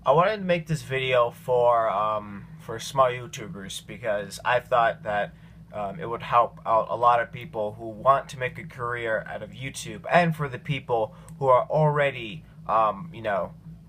I wanted to make this video for small YouTubers because I thought that it would help out a lot of people who want to make a career out of YouTube, and for the people who are already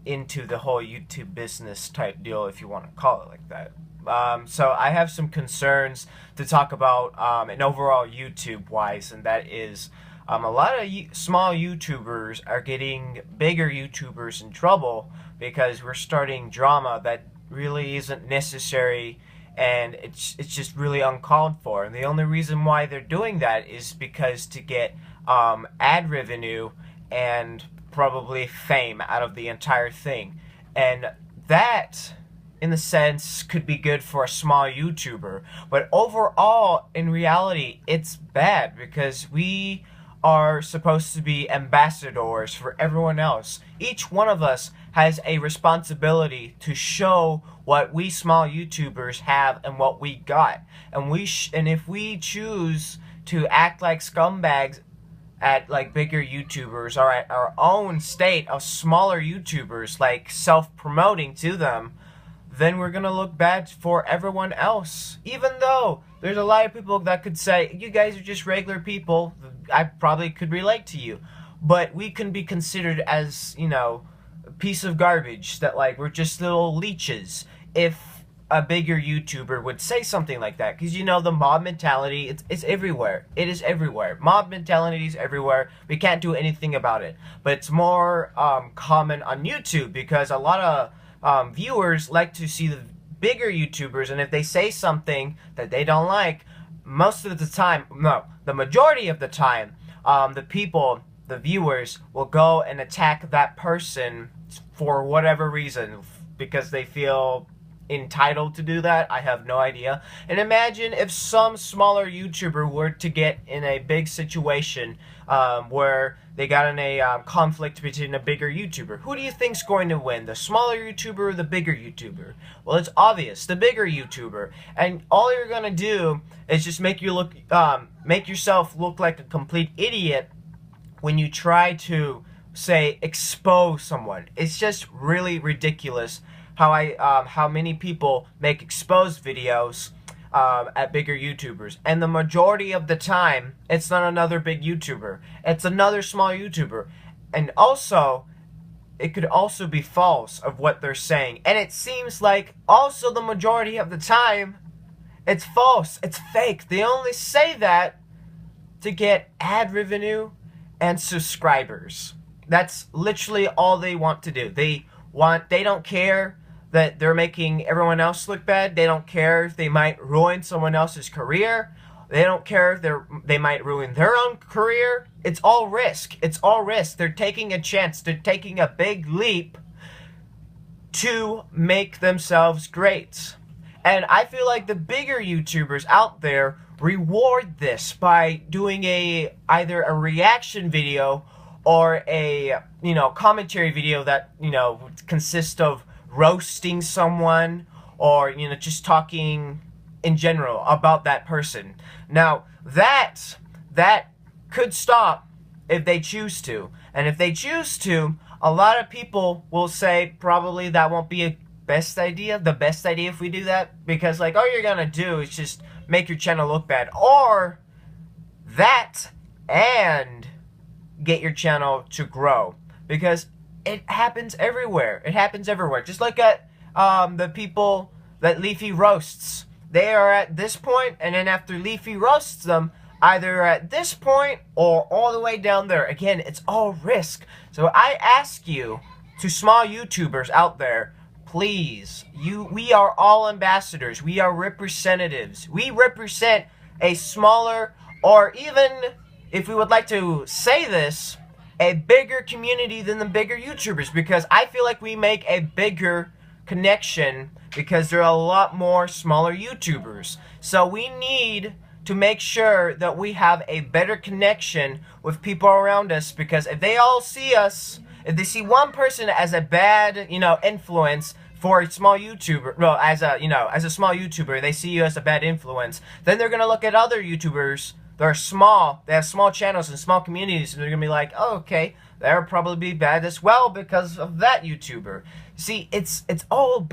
into the whole YouTube business type deal, if you want to call it like that. So I have some concerns to talk about, and overall YouTube wise, and that is a lot of small YouTubers are getting bigger YouTubers in trouble because we're starting drama that really isn't necessary, and it's just really uncalled for. And the only reason why they're doing that is because to get ad revenue and probably fame out of the entire thing. And that, in the sense, could be good for a small YouTuber, but overall, in reality, it's bad because we are supposed to be ambassadors for everyone else. Each one of us has a responsibility to show what we small YouTubers have and what we got. And if we choose to act like scumbags at like bigger YouTubers, or at our own state of smaller YouTubers, like self-promoting to them, then we're gonna look bad for everyone else. Even though there's a lot of people that could say, you guys are just regular people, I probably could relate to you. But we can be considered as, a piece of garbage, that like we're just little leeches if a bigger YouTuber would say something like that. Because the mob mentality, it's everywhere. It is everywhere. Mob mentality is everywhere. We can't do anything about it. But it's more common on YouTube because a lot of viewers like to see the bigger YouTubers, and if they say something that they don't like, most of the time, no, the majority of the time, the viewers will go and attack that person for whatever reason, because they feel entitled to do that. I have no idea. And imagine if some smaller YouTuber were to get in a big situation where they got in a conflict between a bigger YouTuber. Who do you think's going to win, the smaller YouTuber or the bigger YouTuber? Well, it's obvious, the bigger YouTuber. And all you're gonna do is just make yourself look like a complete idiot when you try to, say, expose someone. It's just really ridiculous how many people make exposed videos at bigger YouTubers, and the majority of the time it's not another big YouTuber, it's another small YouTuber. And also, it could also be false of what they're saying, and it seems like also the majority of the time it's false, it's fake. They only say that to get ad revenue and subscribers. That's literally all they want to do. They don't care that they're making everyone else look bad. They don't care if they might ruin someone else's career. They don't care if they might ruin their own career. It's all risk. It's all risk. They're taking a chance. They're taking a big leap to make themselves great. And I feel like the bigger YouTubers out there reward this by doing either a reaction video or a commentary video that consists of roasting someone, or just talking in general about that person. Now that could stop if they choose to, and if they choose to, a lot of people will say probably that won't be the best idea if we do that, because like all you're gonna do is just make your channel look bad, or that and get your channel to grow, because it happens everywhere. It happens everywhere. Just look at the people that Leafy roasts. They are at this point, and then after Leafy roasts them, either at this point or all the way down there. Again, it's all risk. So I ask you, to small YouTubers out there, please, we are all ambassadors. We are representatives. We represent a smaller, or even, if we would like to say this, a bigger community than the bigger YouTubers, because I feel like we make a bigger connection because there are a lot more smaller YouTubers. So we need to make sure that we have a better connection with people around us, because if they all see us, if they see one person as a bad, influence for a small YouTuber, well, as a small YouTuber, they see you as a bad influence, then they're gonna look at other YouTubers. They're small, they have small channels and small communities, and they're gonna be like, oh, okay, they'll probably be bad as well because of that YouTuber. See, it's all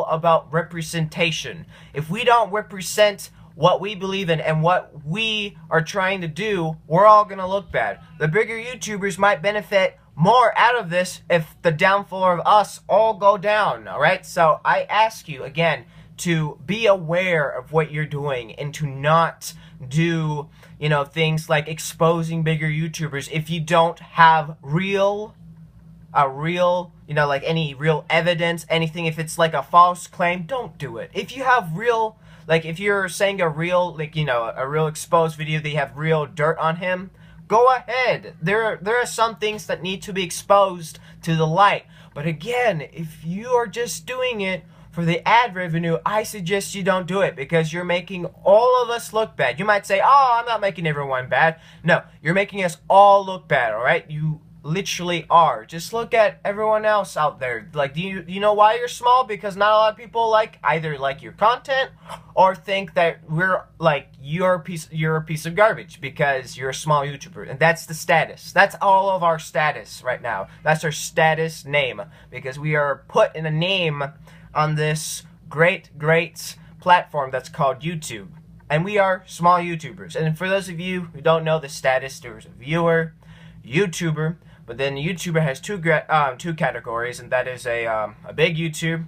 about representation. If we don't represent what we believe in and what we are trying to do, we're all gonna look bad. The bigger YouTubers might benefit more out of this if the downfall of us all go down, alright? So I ask you again to be aware of what you're doing and to not do, things like exposing bigger YouTubers if you don't have any real evidence, anything. If it's like a false claim, don't do it. If you have real, if you're saying a real exposed video, they have real dirt on him, go ahead. There are some things that need to be exposed to the light. But again, if you are just doing it for the ad revenue, I suggest you don't do it because you're making all of us look bad. You might say, oh, I'm not making everyone bad. No, you're making us all look bad, alright? You literally are. Just look at everyone else out there. Do you know why you're small? Because not a lot of people either like your content or think that you're a piece of garbage because you're a small YouTuber. And that's the status. That's all of our status right now. That's our status name because we are put in a name on this great platform that's called YouTube. And we are small YouTubers. And for those of you who don't know the status, there's a viewer, YouTuber, but then the YouTuber has two categories, and that is a big YouTuber,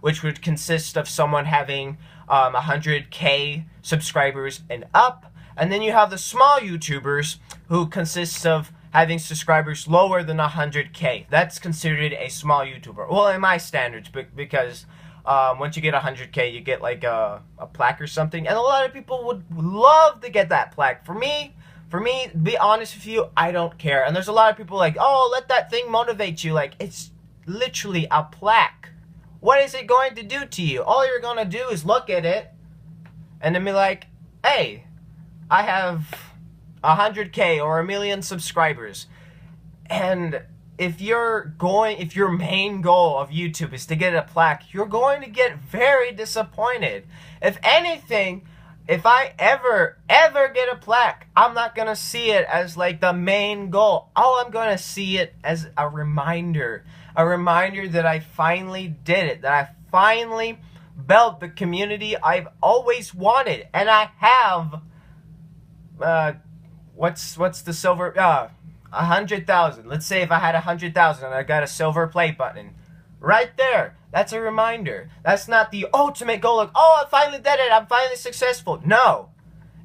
which would consist of someone having 100K subscribers and up, and then you have the small YouTubers who consists of having subscribers lower than 100K. That's considered a small YouTuber. Well, in my standards, because once you get 100K, you get a plaque or something, and a lot of people would love to get that plaque. For me, to be honest with you, I don't care. And there's a lot of people oh, let that thing motivate you. It's literally a plaque. What is it going to do to you? All you're going to do is look at it and then be like, hey, I have 100K or 1 million subscribers. And if your main goal of YouTube is to get a plaque, you're going to get very disappointed. If anything, if I ever get a plaque, I'm not gonna see it as the main goal. I'm gonna see it as a reminder that I finally did it, that I finally built the community I've always wanted. And I have what's the silver 100,000. Let's say if I had 100,000 and I got a silver play button right there. That's a reminder. That's not the ultimate goal I finally did it, I'm finally successful. No.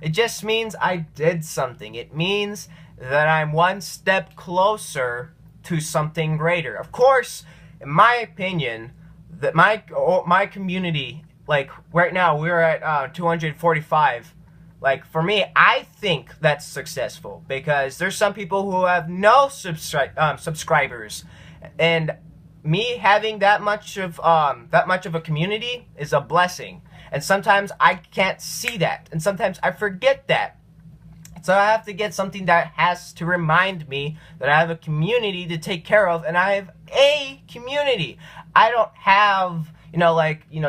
It just means I did something. It means that I'm one step closer to something greater. Of course, in my opinion, that my community, right now we're at 245. For me, I think that's successful because there's some people who have no subscribers, and me having that much of a community is a blessing. And sometimes I can't see that, and sometimes I forget that. So I have to get something that has to remind me that I have a community to take care of, and I have a community. I don't have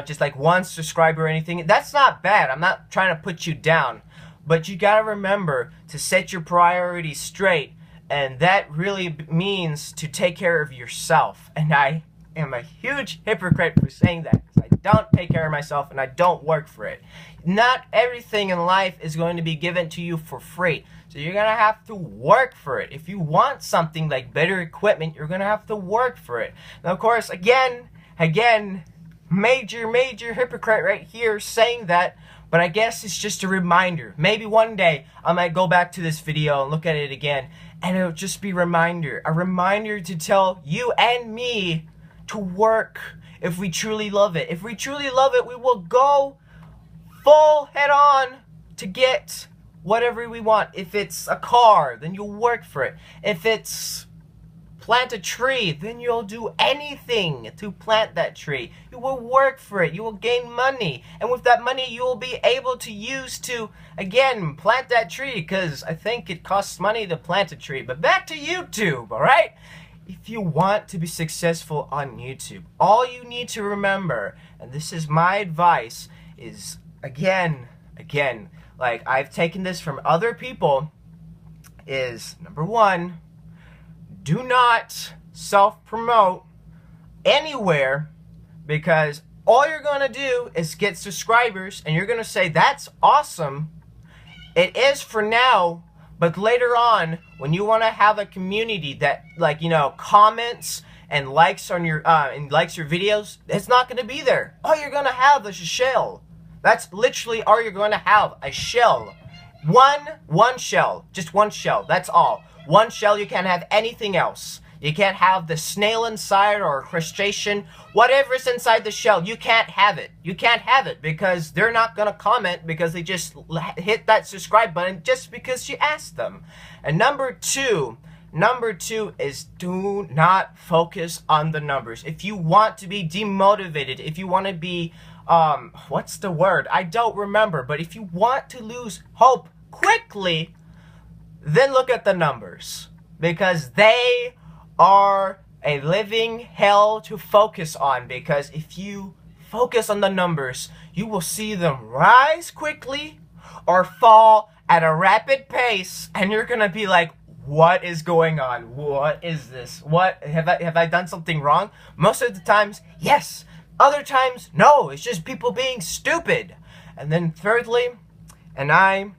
just one subscriber or anything. That's not bad. I'm not trying to put you down, but you gotta remember to set your priorities straight. And that really means to take care of yourself. And I am a huge hypocrite for saying that, because I don't take care of myself and I don't work for it. Not everything in life is going to be given to you for free. So you're going to have to work for it. If you want something like better equipment, you're going to have to work for it. Now, of course, again, major hypocrite right here saying that. But I guess it's just a reminder. Maybe one day I might go back to this video and look at it again, and it'll just be a reminder to tell you and me to work if we truly love it. If we truly love it, we will go full head on to get whatever we want. If it's a car, then you'll work for it. If it's plant a tree, then you'll do anything to plant that tree. You will work for it. You will gain money. And with that money, you will be able to use to, again, plant that tree, because I think it costs money to plant a tree. But back to YouTube, alright? If you want to be successful on YouTube, all you need to remember, and this is my advice, is, again, like I've taken this from other people, is, number one, do not self-promote anywhere, because all you're going to do is get subscribers, and you're going to say, that's awesome. It is for now, but later on, when you want to have a community that, like, you know, comments and likes on your videos, it's not going to be there. All you're going to have is a shell. That's literally all you're going to have, a shell. One shell. Just one shell. That's all. One shell. You can't have anything else. You can't have the snail inside or crustacean. Whatever's inside the shell, you can't have it. You can't have it because they're not going to comment because they just hit that subscribe button just because you asked them. And number two is do not focus on the numbers. If you want to be demotivated, if you want to be, what's the word? I don't remember. But if you want to lose hope quickly, then look at the numbers. Because they are a living hell to focus on, because if you focus on the numbers, you will see them rise quickly or fall at a rapid pace, and you're gonna be like, what is going on? What is this? What have I done something wrong? Most of the times, yes. Other times, no. It's just people being stupid. And then thirdly, and I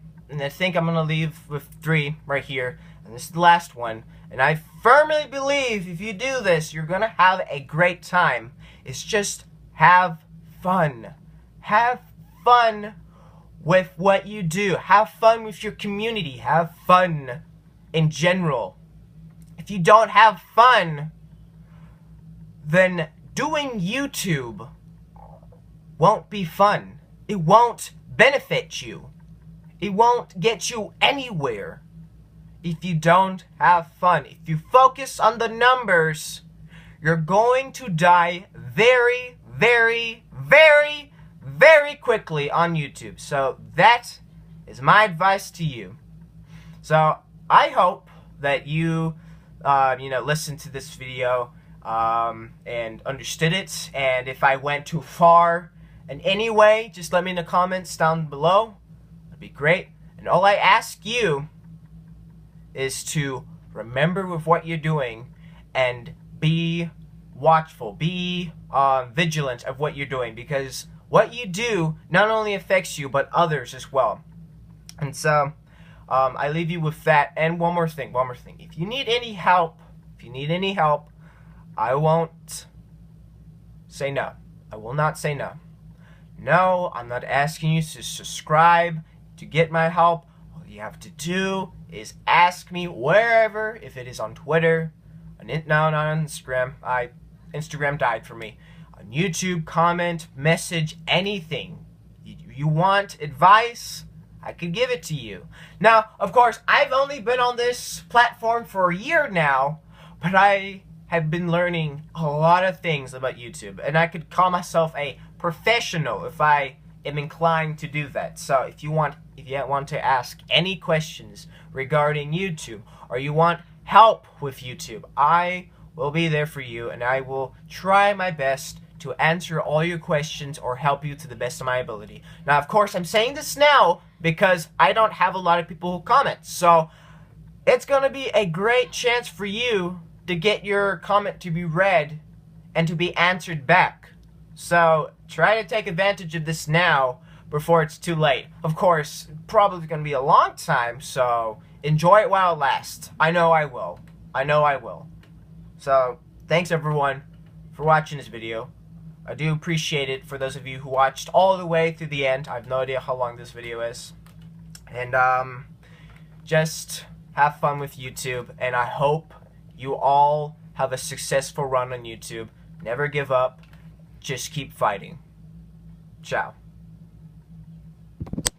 think I'm gonna leave with 3 right here, and this is the last one. And I firmly believe if you do this, you're going to have a great time. It's just have fun. Have fun with what you do. Have fun with your community. Have fun in general. If you don't have fun, then doing YouTube won't be fun. It won't benefit you. It won't get you anywhere. If you don't have fun, if you focus on the numbers, you're going to die very, very, very, very quickly on YouTube. So that is my advice to you. So I hope that you, listened to this video and understood it. And if I went too far in any way, just let me in the comments down below. That'd be great. And all I ask you is to remember with what you're doing and be watchful, be vigilant of what you're doing, because what you do not only affects you but others as well. And so I leave you with that. And one more thing. If you need any help, I won't say no. I will not say no. No, I'm not asking you to subscribe to get my help. All you have to do is ask me wherever, if it is on Twitter, no, not on Instagram. Instagram died for me. On YouTube, comment, message, anything. You want advice? I could give it to you. Now, of course, I've only been on this platform for a year now, but I have been learning a lot of things about YouTube, and I could call myself a professional if I am inclined to do that. So if you want to ask any questions regarding YouTube, or you want help with YouTube, I will be there for you, and I will try my best to answer all your questions or help you to the best of my ability. Now, of course, I'm saying this now because I don't have a lot of people who comment, so it's going to be a great chance for you to get your comment to be read and to be answered back. So try to take advantage of this now before it's too late. Of course, probably going to be a long time, so enjoy it while it lasts. I know I will. So thanks everyone for watching this video. I do appreciate it for those of you who watched all the way through the end. I have no idea how long this video is. And just have fun with YouTube, and I hope you all have a successful run on YouTube. Never give up. Just keep fighting. Ciao.